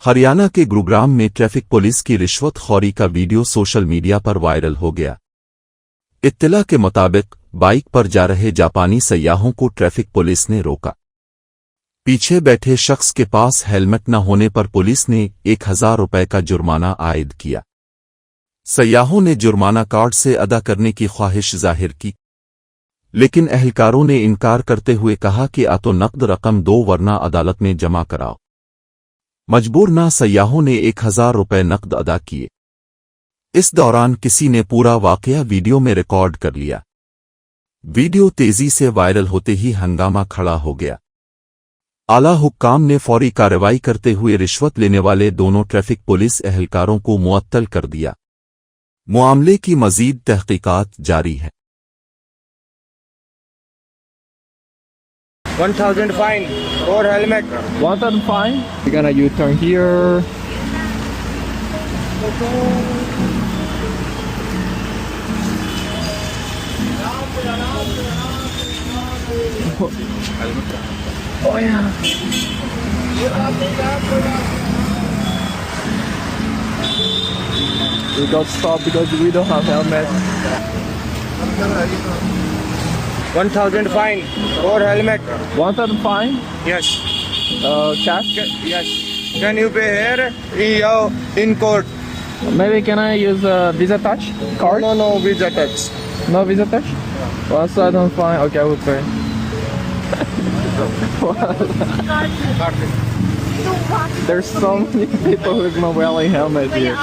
हरियाणा के गुरुग्राम में traffic police की रिश्वतखोरी का वीडियो सोशल मीडिया पर वायरल हो गया। इत्तला के मुताबिक बाइक पर जा रहे जापानी सयाहों को ट्रैफिक पुलिस ने रोका। पीछे बैठे शख्स के पास हेलमेट न होने पर पुलिस ने 1000 रुपये का जुर्माना आयद किया। सयाहों ने जुर्माना कार्ड से अदा करने की ख्वाहिश जाहिर की, लेकिन एहलकारों ने इनकार करते हुए कहा कि या तो नकद रकम दो वरना अदालत में जमा कराओ। मजबूर ना सयाहों ने 1000 रुपये नकद अदा किए। इस दौरान किसी ने पूरा वाकया वीडियो में रिकॉर्ड कर लिया। वीडियो तेजी से वायरल होते ही हंगामा खड़ा हो गया। आला हुक्काम ने फौरी कार्रवाई करते हुए रिश्वत लेने वाले दोनों ट्रैफिक पुलिस एहलकारों को मुअत्तल कर दिया। मामले की मजीद तहकीकात जारी है। 1000 fine for helmet. 1000 fine. We're gonna U-turn here. Oh yeah. We got stopped because we don't have helmet. 1000 fine for helmet. 1000 fine. Yes. Cash. Yes. Can you pay here in court? Maybe can I use Visa Touch card? No, Visa Touch. No Visa Touch? 1000 fine. Okay, I will pay. There's so many people with not wearing helmet here.